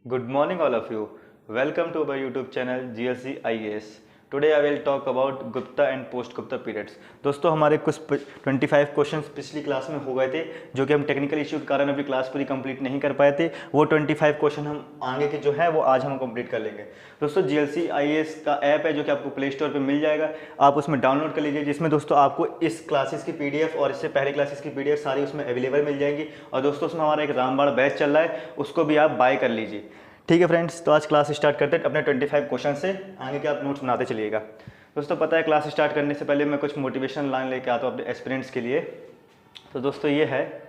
Good morning, all of you. Welcome to our YouTube channel GLC IAS. Today I will talk about Gupta and post Gupta periods. दोस्तों हमारे कुछ 25 questions पिछली class में हो गए थे जो कि हम टेक्निकल इशू के कारण अपनी क्लास पूरी कंप्लीट नहीं कर पाए थे। वो 25 क्वेश्चन हम आगे के जो है वो आज हम कंप्लीट कर लेंगे। दोस्तों GLC IAS का ऐप है जो कि आपको प्ले स्टोर पे मिल जाएगा, आप उसमें डाउनलोड कर लीजिए, जिसमें दोस्तों आपको इस क्लासेस की PDF और इससे पहले क्लासेस की PDF सारी उसमें अवेलेबल मिल जाएंगी। और दोस्तों उसमें हमारा एक रामबाड़ बैच चल रहा है, उसको भी आप बाय कर लीजिए। ठीक है फ्रेंड्स, तो आज क्लास स्टार्ट करते हैं अपने 25 क्वेश्चन से। आगे के आप नोट्स बनाते चलिएगा। दोस्तों पता है क्लास स्टार्ट करने से पहले मैं कुछ मोटिवेशन लाइन लेके आता हूँ अपने एस्पिरेंट्स के लिए। तो दोस्तों ये है,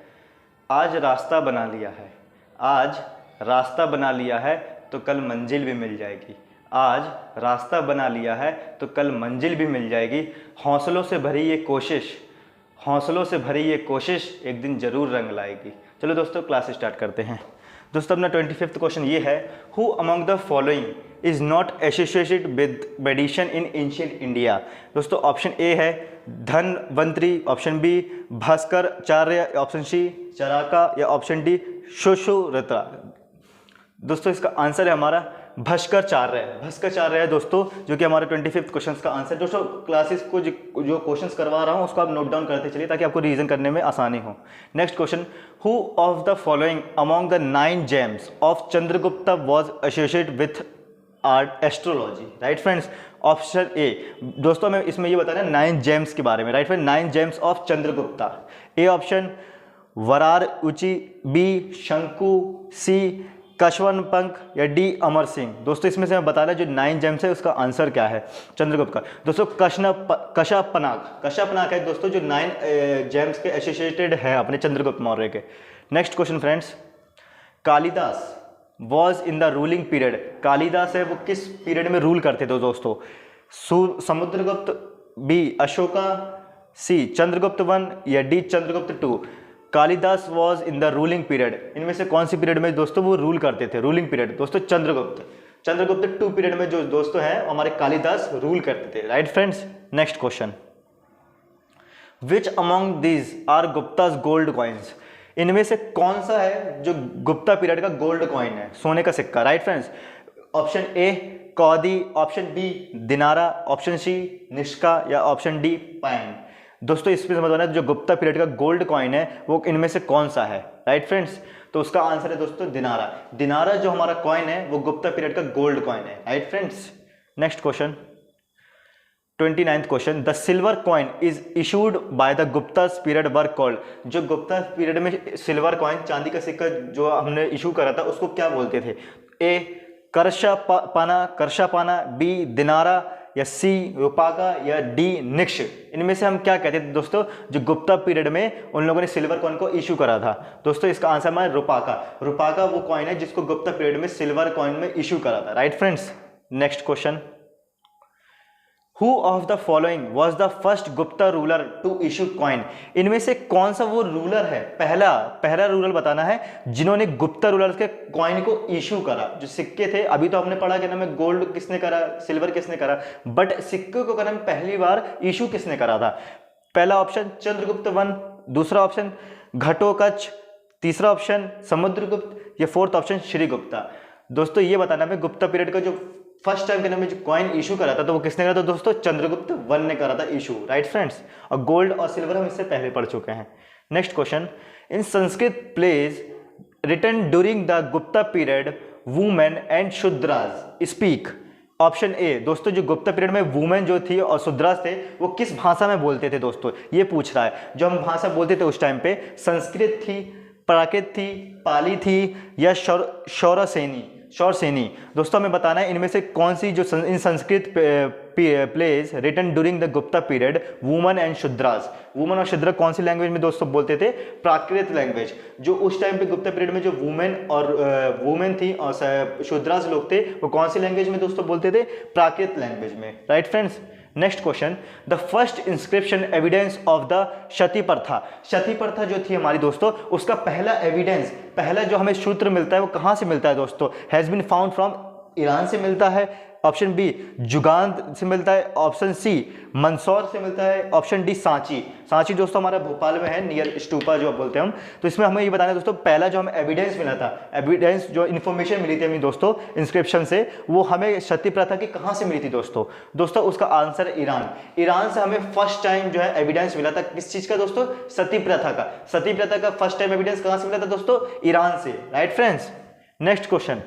आज रास्ता बना लिया है, आज रास्ता बना लिया है तो कल मंजिल भी मिल जाएगी। आज रास्ता बना लिया है तो कल मंजिल भी मिल जाएगी। हौसलों से भरी ये कोशिश, हौसलों से भरी ये कोशिश एक दिन ज़रूर रंग लाएगी। चलो दोस्तों क्लास स्टार्ट करते हैं। दोस्तों अपना 25th क्वेश्चन ये है, who among the following is not associated with medicine in ancient India. दोस्तों ऑप्शन ए है Dhanvantari, option B Bhaskaracharya, option C Charaka या ऑप्शन डी सुश्रुता। दोस्तों इसका आंसर है हमारा भास्कराचार्य है दोस्तों, जो कि हमारे 25th क्वेश्चन का आंसर। दोस्तों क्लासेस को जो क्वेश्चंस करवा रहा हूँ उसको आप नोट डाउन करते चलिए ताकि आपको रीजन करने में आसानी हो। Next question, who of the following among the 9 gems of Chandragupta was associated with art astrology. Right friends, option A. दोस्तों मैं इसमें ये बता रहा हूँ 9 जेम्स के बारे में। Right friend, 9 gems of Chandragupta. A option Vararuchi, B शंकु, सी कशवन पंख या डी अमर सिंह। दोस्तों इसमें से मैं बता रहा जो 9 जेम्स है उसका आंसर क्या है चंद्रगुप्त का। दोस्तों कशापनाक है दोस्तों, जो 9 जेम्स के एसोसिएटेड है अपने चंद्रगुप्त मौर्य के। Next question friends, Kalidas was in the ruling period. Kalidas है वो किस पीरियड में रूल करते थे दोस्तों? समुद्रगुप्त, बी अशोका, सी चंद्रगुप्त 1 या D Chandragupta 2। Kalidas was in the ruling period, इनमें से कौन सी पीरियड में दोस्तों वो रूल करते थे? रूलिंग पीरियड दोस्तों चंद्रगुप्त 2 पीरियड में जो दोस्तों हैं हमारे कालिदास रूल करते थे। Right friends, next question, which among these are Guptas gold coins. इनमें से कौन सा है जो गुप्ता पीरियड का गोल्ड कॉइन है, सोने का सिक्का? Right friends, option A Kaudi, option B Dinara, option C Nishka या ऑप्शन डी पैन। दोस्तों इसमें समझना है जो गुप्ता पीरियड का गोल्ड कॉइन है वो इनमें से कौन सा है? राइट फ्रेंड्स, तो उसका आंसर है दोस्तों दिनारा। दिनारा जो हमारा कॉइन है वो गुप्ता पीरियड का गोल्ड कॉइन है। Right friends, next question 29th question, the silver coin is issued by the Gupta period were called. जो गुप्ता पीरियड में सिल्वर कॉइन, चांदी का सिक्का जो हमने इशू करा था उसको क्या बोलते थे? ए करशापाना, बी दिनारा या सी रूपाका या डी निक्ष। इनमें से हम क्या कहते थे दोस्तों जो गुप्ता पीरियड में उन लोगों ने सिल्वर कॉइन को इशू करा था? दोस्तों इसका आंसर हमारा रूपाका। रूपाका वो कॉइन है जिसको गुप्ता पीरियड में सिल्वर कॉइन में इशू करा था। Right friends, next question, Who of the following was the first Gupta ruler to issue coin? इनमें से कौन सा वो रूलर है, पहला रूलर बताना है जिन्होंने गुप्ता रूलर के कॉइन को इशू करा। जो सिक्के थे, अभी तो हमने पढ़ा कि ना में गोल्ड किसने करा, सिल्वर किसने करा, बट सिक्के को करने में पहली बार इशू किसने करा था? पहला ऑप्शन चंद्रगुप्त 1, दूसरा ऑप्शन घटोत्कच, तीसरा ऑप्शन समुद्रगुप्त या फोर्थ ऑप्शन श्रीगुप्ता। दोस्तों ये बताना है गुप्ता पीरियड का जो फर्स्ट टाइम के नाम में जो कॉइन इशू करा था तो वो किसने करा था दोस्तों? चंद्रगुप्त 1 ने करा था इशू। राइट फ्रेंड्स, और गोल्ड और सिल्वर हम इससे पहले पढ़ चुके हैं। Next question, in Sanskrit plays written during the Gupta period women and Shudras speak. Option A. दोस्तों जो गुप्ता पीरियड में वुमेन जो थी और शूद्रास थे वो किस भाषा में बोलते थे दोस्तों? ये पूछ रहा है। जो हम भाषा बोलते थे उस टाइम पे संस्कृत थी, प्राकृत थी, पाली थी या शौरसेनी। दोस्तों हमें बताना है इनमें से कौन सी जो in Sanskrit plays written during the Gupta period women and Shudras. Women और शूद्र कौन सी लैंग्वेज में दोस्तों बोलते थे? प्राकृत लैंग्वेज। जो उस टाइम पे गुप्ता पीरियड में जो वुमेन थी और शूद्रास लोग थे वो कौन सी लैंग्वेज में दोस्तों बोलते थे? प्राकृत लैंग्वेज में। Right friends, next question, the first inscription evidence of the क्षति प्रथा। क्षति प्रथा जो थी हमारी दोस्तों उसका पहला एविडेंस, पहला जो हमें सूत्र मिलता है वो कहाँ से मिलता है दोस्तों? Has been found from Iran से मिलता है, ऑप्शन बी जुगान से मिलता है, ऑप्शन सी मंदसौर से मिलता है, ऑप्शन डी सांची। सांची दोस्तों हमारा भोपाल में है, नियर स्टूपा जो बोलते हैं हम। तो इसमें हमें ये बताना है दोस्तों, पहला जो हमें एविडेंस मिला था, एविडेंस जो इन्फॉर्मेशन मिली थी हमें दोस्तों इंस्क्रिप्शन से, वो हमें सती प्रथा की कहाँ से मिली थी दोस्तों? दोस्तों उसका आंसर है ईरान। ईरान से हमें फर्स्ट टाइम जो है एविडेंस मिला था, किस चीज का दोस्तों? सती प्रथा का। सती प्रथा का फर्स्ट टाइम एविडेंस कहाँ से मिला था दोस्तों? ईरान से, right friends. Next question,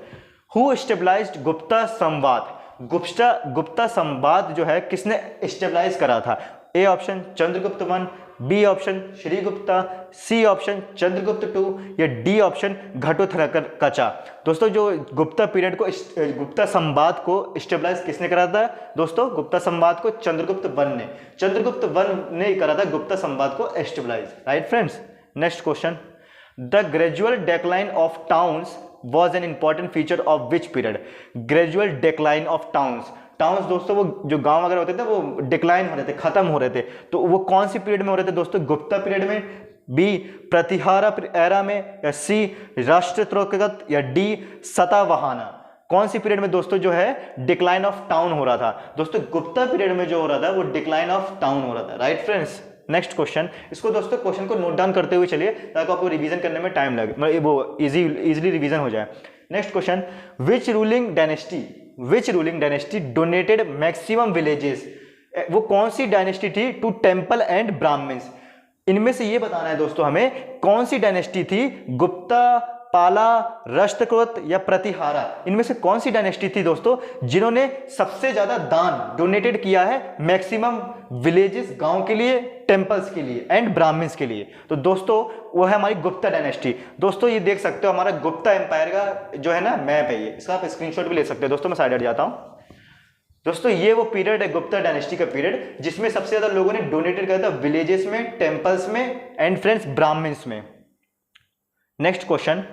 who stabilized Gupta Samvat? Gupta Samvat जो है किसने स्टेबलाइज करा था? A option Chandragupta one, B option Shrigupta, C option Chandragupta two, या डी ऑप्शन घटोत्कचा। दोस्तों जो गुप्ता पीरियड को, गुप्ता संवाद को स्टेबलाइज किसने करा था दोस्तों? गुप्ता संवाद को चंद्रगुप्त वन ने, चंद्रगुप्त वन ने करा था गुप्ता संवाद को stabilize, right friends. Next question, the gradual decline of towns was an important feature of which period? Gradual decline of towns दोस्तों वो जो गांव वगैरह होते थे वो डिक्लाइन हो रहे थे, खत्म हो रहे थे, तो वो कौन सी पीरियड में हो रहे थे दोस्तों? गुप्ता पीरियड में, बी प्रतिहारा एरा में, या सी राष्ट्रत्रोगत, या डी सतावाहना। कौन सी पीरियड में दोस्तों जो है डिक्लाइन ऑफ टाउन हो रहा था? दोस्तों गुप्ता पीरियड में जो हो रहा था वो डिक्लाइन ऑफ टाउन हो रहा था, राइट फ्रेंड्स। नेक्स्ट क्वेश्चन, इसको दोस्तों क्वेश्चन को नोट डाउन करते हुए चलिए ताकि आपको रिवीजन करने में टाइम लगे, मतलब वो इजीली रिवीजन हो जाए। Next question, which ruling dynasty donated maximum villages? वो कौन सी डायनेस्टी थी टू टेम्पल एंड ब्राह्मण्स? इनमें से ये बताना है दोस्तों हमें, कौन सी डायनेस्टी थी? गुप्ता, पाला, राष्ट्रकूट या प्रतिहारा? इनमें से कौन सी डायनेस्टी थी दोस्तों जिन्होंने सबसे ज्यादा दान डोनेटेड किया है मैक्सिमम विलेजेस, गांव के लिए, टेम्पल्स के लिए एंड ब्राह्मण्स के लिए? तो दोस्तों वो है हमारी गुप्ता डायनेस्टी। दोस्तों ये देख सकते हो हमारा गुप्ता एम्पायर का जो है ना मैप है, ये इसका आप स्क्रीनशॉट भी ले सकते हो दोस्तों। मैं साइड हट जाता हूं दोस्तों, ये वो पीरियड है गुप्ता डायनेस्टी का पीरियड जिसमें सबसे ज्यादा लोगों ने डोनेटेड किया था विलेजेस में, टेम्पल्स में एंड फ्रेंड्स ब्राह्मण्स में। Next question,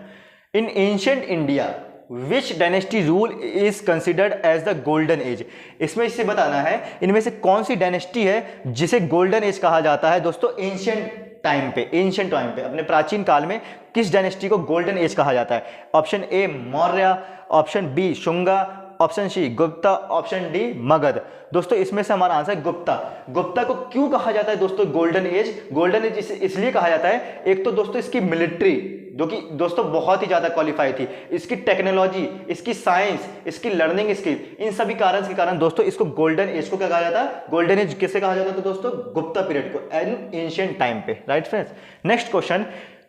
in ancient India which dynasty rule is considered as the golden age? इसमें इससे बताना है इनमें से कौन सी डायनेस्टी है जिसे गोल्डन एज कहा जाता है दोस्तों एंशिएंट टाइम पे, अपने प्राचीन काल में किस डायनेस्टी को गोल्डन एज कहा जाता है? Option A Maurya, option B Shunga, option C Gupta, option D Magadh. दोस्तों इसमें से हमारा आंसर गुप्ता। गुप्ता को क्यों कहा जाता है दोस्तों गोल्डन एज? गोल्डन एज इसलिए कहा जाता है, एक तो दोस्तों इसकी मिलिट्री जो कि दोस्तों बहुत ही ज्यादा क्वालिफाई थी, इसकी टेक्नोलॉजी, इसकी साइंस, इसकी लर्निंग स्किल, इन सभी कारण के कारण दोस्तों इसको गोल्डन एज को क्या कहा जाता है? गोल्डन एज किसे कहा जाता है दोस्तों? गुप्ता पीरियड को, एन एंशिएंट टाइम पे, right friends. Next question,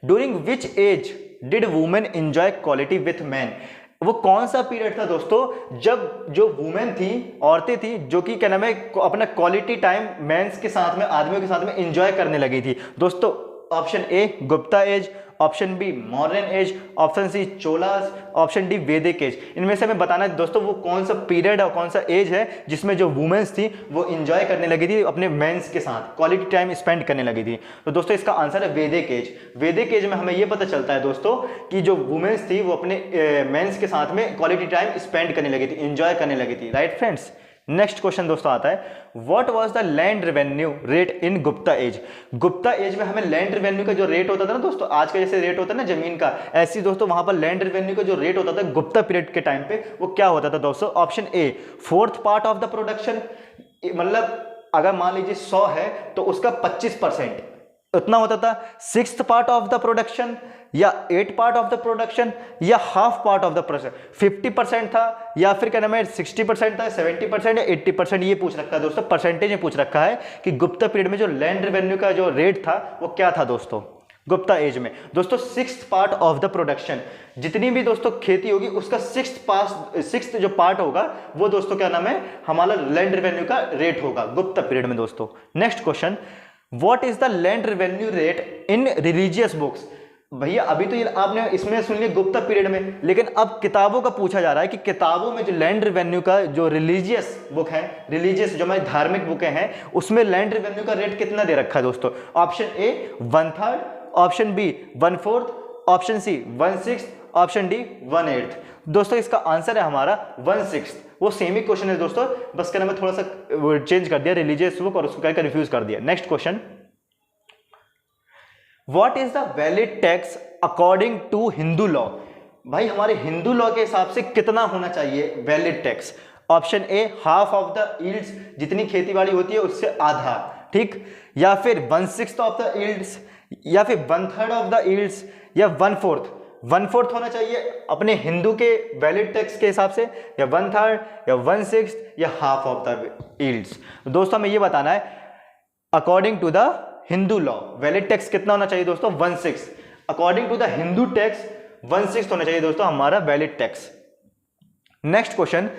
during which age did women enjoy quality with man? वो कौन सा पीरियड था दोस्तों जब जो वुमेन थी, औरतें थी, जो कि क्या नाम है अपना क्वालिटी टाइम मेंस के साथ में, आदमियों के साथ में एंजॉय करने लगी थी दोस्तों? Option A Gupta age, option B modern age, option C Cholas, option D Vedic age. इनमें से हमें बताना है दोस्तों वो कौन सा पीरियड और कौन सा एज है जिसमें जो वुमेन्स थी वो एंजॉय करने लगी थी अपने मेंस के साथ, क्वालिटी टाइम स्पेंड करने लगी थी। तो दोस्तों इसका आंसर है वैदिक एज। वैदिक एज में हमें ये पता चलता है दोस्तों कि जो वुमेन्स थी वो अपने मेंस के साथ में क्वालिटी टाइम स्पेंड करने लगी थी, एंजॉय करने लगी थी, राइट फ्रेंड्स। नेक्स्ट क्वेश्चन दोस्तों आता है, what was the land revenue rate in Gupta age? Gupta age में हमें लैंड रेवेन्यू का जो रेट होता था ना दोस्तों, आज का जैसे रेट होता है ना जमीन का, ऐसी दोस्तों वहां पर लैंड रेवेन्यू का जो रेट होता था गुप्ता पीरियड के टाइम पे, वो क्या होता था दोस्तों? Option A 4th part of the production, मतलब अगर मान लीजिए 100 है तो उसका 25% उतना होता था। 6th part of the production, या 8 पार्ट ऑफ द प्रोडक्शन, या half part of the production, 50% था, या फिर क्या नाम है 60% था, 70% या 80%, ये पूछ रखा है दोस्तों, परसेंटेज में पूछ रखा है कि गुप्ता पीरियड में जो लैंड रेवेन्यू का जो रेट था वो क्या था दोस्तों गुप्ता एज में? दोस्तों 6th part of the production, जितनी भी दोस्तों खेती होगी उसका 6th जो पार्ट होगा वो दोस्तों क्या नाम है हमारा लैंड रेवेन्यू का रेट होगा गुप्ता पीरियड में दोस्तों। Next question, what is the land revenue rate in religious books? भैया अभी तो ये आपने इसमें सुन लिया गुप्ता पीरियड में, लेकिन अब किताबों का पूछा जा रहा है कि किताबों में जो लैंड रेवेन्यू का जो रिलीजियस बुक है, रिलीजियस जो हमारी धार्मिक बुकें हैं, उसमें लैंड रेवेन्यू का रेट कितना दे रखा है दोस्तों? Option A 1/3, option B 1/4, option C 1/6, option D 1/8। दोस्तों इसका आंसर है हमारा 1/6। वो सेम ही क्वेश्चन है दोस्तों, बस क्या नाम है थोड़ा सा चेंज कर दिया रिलीजियस बुक और उसको क्या रिफ्यूज कर दिया। Next question, what is the valid tax according to Hindu law? भाई हमारे हिंदू लॉ के हिसाब से कितना होना चाहिए valid tax? Option A half of the yields, जितनी खेतीबाड़ी होती है उससे आधा, ठीक, या फिर 1/6 ऑफ द यील्ड्स, या फिर 1/3 ऑफ द यील्ड्स, या 1/4 होना चाहिए अपने हिंदू के वैलिड टैक्स के हिसाब से, या 1/3 या 1/6 या हाफ ऑफ द यील्ड्स। दोस्तों हमें ये बताना है according to the Hindu law valid tax कितना होना चाहिए दोस्तों, 1/6। According to the Hindu tax 1/6 होना चाहिए दोस्तों हमारा valid tax. Next question,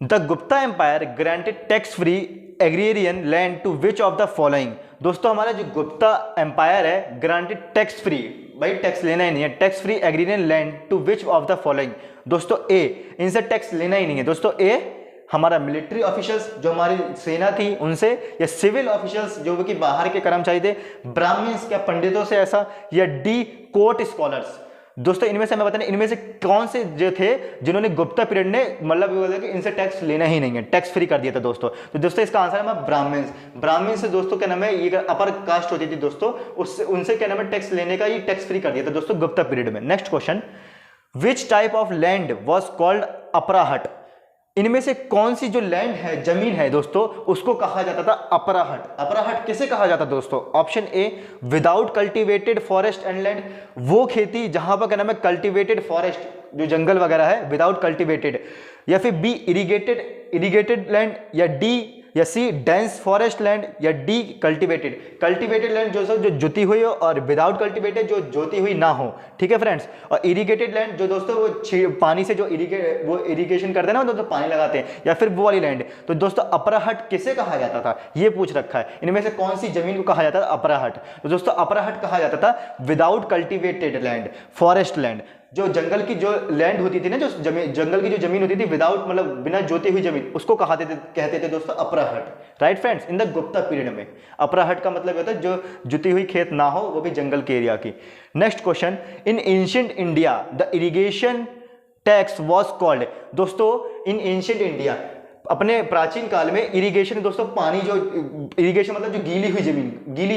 the Gupta empire granted tax free agrarian land to which of the following. दोस्तों हमारा जो गुप्ता एम्पायर है ग्रांटेड टैक्स फ्री, भाई टैक्स लेना ही नहीं है, tax free agrarian land to which of the following. दोस्तों ए, इनसे टैक्स लेना ही नहीं है दोस्तों, ए हमारा मिलिट्री ऑफिशियल्स जो हमारी सेना थी उनसे, या सिविल ऑफिशियल्स जो कि बाहर के कर्मचारी थे, ब्राह्मण्स क्या पंडितों से ऐसा, या डी कोर्ट स्कॉलर्स। दोस्तों इनमें से हमें बताना इनमें से कौन से जो थे जिन्होंने गुप्ता पीरियड ने मतलब बोला कि इनसे टैक्स लेना ही नहीं है, टैक्स फ्री कर दिया था दोस्तों। तो दोस्तों इसका आंसर है ब्राह्मण्स से दोस्तों क्या नाम है, ये अपर कास्ट होती थी दोस्तों, उससे उनसे क्या नाम है टैक्स लेने का, ये टैक्स फ्री कर दिया था दोस्तों गुप्ता पीरियड में। Next question, which type of land was called Aprahata. इनमें से कौन सी जो लैंड है, जमीन है दोस्तों, उसको कहा जाता था अपराहट। अपराहट किसे कहा जाता दोस्तों, option A without cultivated forest and land, वो खेती जहां पर क्या नाम है कल्टीवेटेड फॉरेस्ट जो जंगल वगैरह है विदाउट कल्टीवेटेड, या फिर बी इरिगेटेड लैंड, या डी या सी डेंस फॉरेस्ट लैंड, या डी कल्टीवेटेड लैंड जो जुती हुई हो, और विदाउट कल्टीवेटेड जो जोती हुई ना हो, ठीक है फ्रेंड्स। और इरिगेटेड लैंड जो दोस्तों वो पानी से जो इरिगेशन करते हैं ना दोस्तों, पानी लगाते हैं, या फिर वो वाली लैंड। तो दोस्तों अपराहट किसे कहा जाता था ये पूछ रखा है, इनमें से कौन सी जमीन को कहा जाता था अपराहट। तो दोस्तों अपराहट कहा जाता था without cultivated land, forest land, जो जंगल की जो लैंड होती थी ना, जो जंगल की जो जमीन होती थी विदाउट मतलब बिना जोती हुई जमीन, उसको कहते थे दोस्तों Aprahata. Right friends, in the Gupta period में अपराहट का मतलब होता है जो जुती हुई खेत ना हो, वो भी जंगल के एरिया की। Next question, in ancient India the irrigation tax was called. दोस्तों इन एंशिएंट इंडिया अपने प्राचीन काल में इरिगेशन दोस्तों, पानी जो इरिगेशन मतलब जो गीली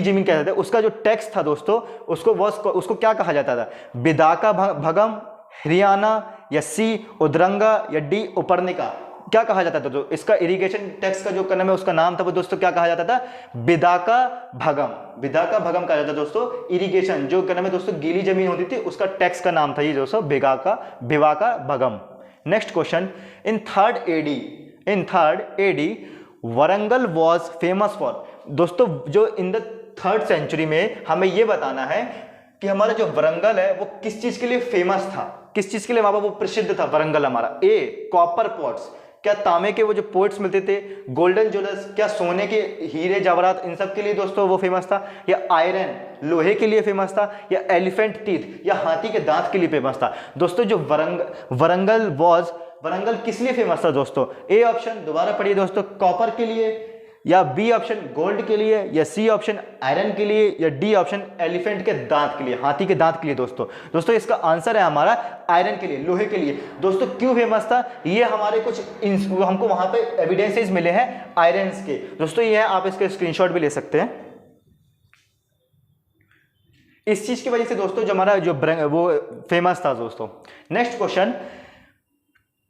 जमीन कहते थे, उसका जो टैक्स था दोस्तों उसको क्या कहा जाता था, बिदाका भगम, हरियाणा, या सी उद्रंगा, या डी उपरनिका। क्या कहा जाता था तो इसका इरिगेशन टैक्स का जो नाम है उसका नाम था वो दोस्तों क्या कहा जाता था, बिदाका भगम कहा जाता था दोस्तों। इरिगेशन जो नाम है दोस्तों गीली जमीन होती थी उसका टैक्स का नाम था ये दोस्तों बिवाका भगम। Next question, in third AD Warangal was famous for. दोस्तों जो इन द 3rd सेंचुरी में हमें यह बताना है कि हमारा जो वरंगल है वो किस चीज के लिए फेमस था, किस चीज के लिए वहां वो प्रसिद्ध था वरंगल हमारा। ए कॉपर पॉट्स, क्या तांबे के वो जो पोट्स मिलते थे, गोल्डन ज्वेलर्स, क्या सोने के हीरे जवाहरात, इन सब के लिए दोस्तों वो फेमस था, या आयरन लोहे के लिए फेमस था, या एलिफेंट टीथ या हाथी के दांत के लिए फेमस था। दोस्तों जो वरंगल किस लिए फेमस था दोस्तों, ए ऑप्शन दोबारा पढ़िए दोस्तों, कॉपर के लिए, या बी ऑप्शन गोल्ड के लिए, या सी ऑप्शन आयरन के लिए, या डी ऑप्शन एलिफेंट के दांत के लिए, हाथी के दांत के लिए। दोस्तों इसका आंसर है हमारा आयरन के लिए, लोहे के लिए। दोस्तों क्यों फेमस था, ये हमारे कुछ हमको वहां पे एविडेंसेस मिले हैं आयरन के। दोस्तों ये है, आप इसके स्क्रीनशॉट भी ले सकते हैं। इस चीज की वजह से दोस्तों जो हमारा वो फेमस था दोस्तों। Next question,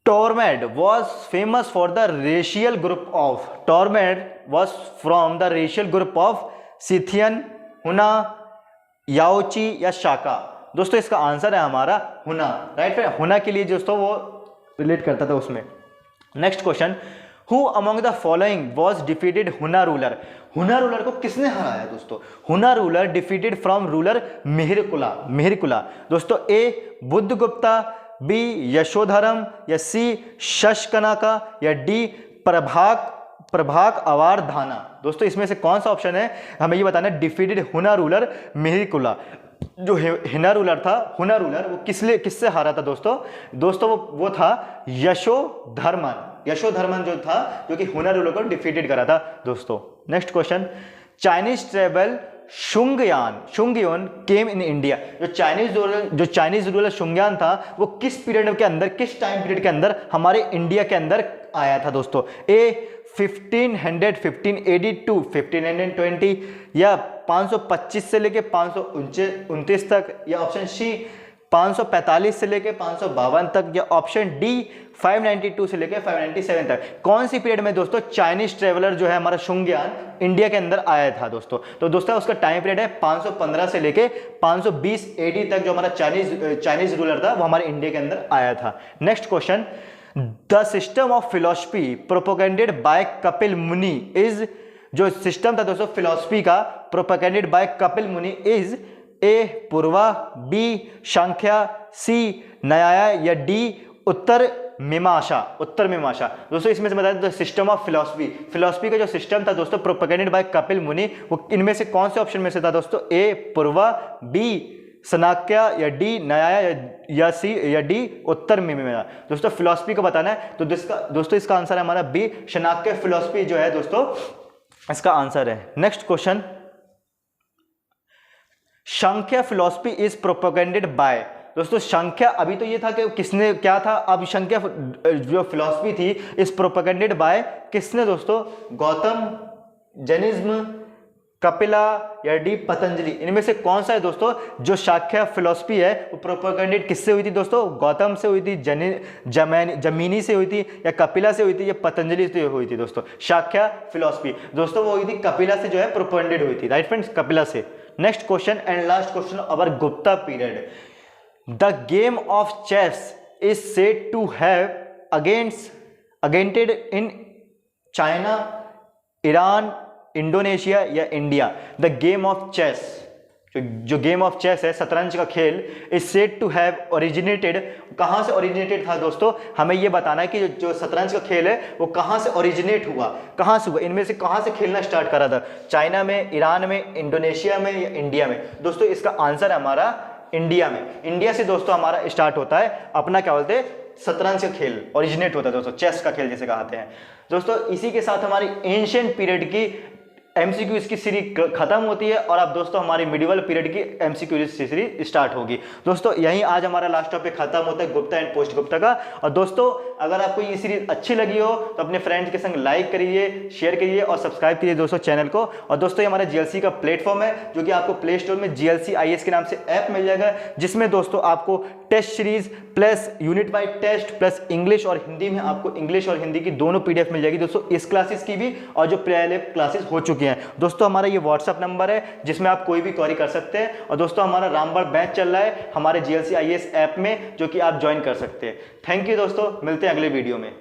Tormed was famous for the racial group of Scythian, हुना, याओची या शाका। दोस्तों इसका आंसर है हमारा हुना। राइट, हुना के लिए दोस्तों वो रिलेट करता था उसमें। Next question, who among the following was defeated हुना रूलर। हुना रूलर को किसने हराया दोस्तों, हुना रूलर डिफीटेड फ्रॉम रूलर मिहिरकुला। दोस्तों ए बुद्धगुप्ता, बी यशोधरम, या सी शशकनाका, या डी प्रभाग अवार धाना। दोस्तों इसमें से कौन सा ऑप्शन है हमें ये बताना है, डिफीटेड हुना रूलर मिहिरकुला। जो हुना रूलर वो किससे हारा था दोस्तों वो था यशोधर्मन जो था, जो कि हुना रूलर को डिफीटेड करा था दोस्तों। Next question, Chinese travel Sung Yun came in India. जो चाइनीज रूलर शुंगयान था वो किस टाइम पीरियड के अंदर हमारे इंडिया के अंदर आया था दोस्तों। ए 1515 AD टू 1520, या 525 से लेके 529 तक, या ऑप्शन सी 545 से लेके 552 तक, या ऑप्शन डी 592 से लेके 597 तक। कौन सी पीरियड में दोस्तों चाइनीज ट्रेवलर जो है हमारा शुंगयान इंडिया के अंदर आया था दोस्तों? तो दोस्तों उसका टाइम पीरियड है 515 से लेके 520 एडी तक, जो हमारा चाइनीज रूलर था वो हमारे इंडिया के अंदर आया था। Next question, the system of philosophy propagated by Kapil Muni is, जो सिस्टम था दोस्तों फिलोसफी का प्रोपेगेंडेड by Kapil Muni is A Purva, B Sankhya, C Nyaya, या डी उत्तर मीमांसा। उत्तर मीमांसा दोस्तों इसमें से बता दें, सिस्टम ऑफ फिलोसफी का जो सिस्टम था दोस्तों प्रोपेगेंडेड बाय कपिल मुनि, वो इनमें से कौन से ऑप्शन में से था दोस्तों? ए पूर्वा, बी सनाक्या, या डी न्याय, या सी या डी उत्तर मीमांसा। दोस्तों फिलोसफी को बताना है तो दोस्तों इसका आंसर है हमारा बी शनाक्य फिलोसफी जो है दोस्तों इसका आंसर है। Next question, Sankhya philosophy is propagated by, दोस्तों संख्या अभी तो ये था कि किसने क्या था, अब संख्या जो फिलॉसफी थी इस प्रोपेगेंडेड बाय किसने दोस्तों? गौतम, जैनिज्म, कपिला, या डी पतंजलि। इनमें से कौन सा है दोस्तों जो शाक्य फिलॉसफी है वो प्रोपेगेंडेड किससे हुई थी दोस्तों? गौतम से हुई थी, जमीनी से हुई थी, या कपिला से हुई थी, या पतंजलि से हुई थी दोस्तों? शाक्य फिलॉसफी दोस्तों वो हुई थी कपिला से जो है प्रोपेगेंडेड हुई थी, राइट फ्रेंड्स, कपिला से। Next question and last question, our Gupta period, the game of chess is said to have originated in China, Iran, Indonesia, या India. The game of chess, जो गेम ऑफ चेस है शतरंज का खेल, is said to have originated, कहां से originated था दोस्तों? हमें यह बताना है कि जो शतरंज का खेल है वो कहां से ओरिजिनेट हुआ, कहां से हुआ, इनमें से कहां से खेलना स्टार्ट करा था? चाइना में, ईरान में, इंडोनेशिया में, या इंडिया में? दोस्तों इसका आंसर है हमारा इंडिया में। इंडिया से दोस्तों हमारा स्टार्ट होता है अपना क्या बोलते हैं शतरंज का खेल, ओरिजिनेट होता है दोस्तों, चेस का खेल जिसे कहते हैं। दोस्तों इसी के साथ हमारी एंशिएंट पीरियड की एमसीक्यू इसकी सीरीज खत्म होती है और अब दोस्तों हमारी मिडिवल पीरियड की एमसीक्यू सीरीज स्टार्ट होगी। दोस्तों यहीं आज हमारा लास्ट टॉपिक खत्म होता है गुप्ता एंड पोस्ट गुप्ता का। और दोस्तों अगर आपको ये सीरीज अच्छी लगी हो तो अपने फ्रेंड्स के संग लाइक करिए, शेयर करिए और सब्सक्राइब करिए दोस्तों चैनल को। और दोस्तों ये हमारा जीएलसी का प्लेटफॉर्म है जो कि आपको प्ले स्टोर में जीएलसी आईएएस के नाम से ऐप मिल जाएगा, जिसमें दोस्तों आपको test series plus unit wise test plus English और हिंदी में आपको इंग्लिश और हिंदी की दोनों पीडीएफ मिल जाएगी दोस्तों, इस क्लासेस की भी और जो पहले क्लासेस हो चुकी हैं। दोस्तों हमारा ये व्हाट्सअप नंबर है जिसमें आप कोई भी क्वेरी कर सकते हैं। और दोस्तों हमारा रामबाड़ बैच चल रहा है हमारे जीएलसी आईएएस ऐप में जो कि आप ज्वाइन कर सकते हैं। थैंक यू दोस्तों, मिलते हैं अगले वीडियो में।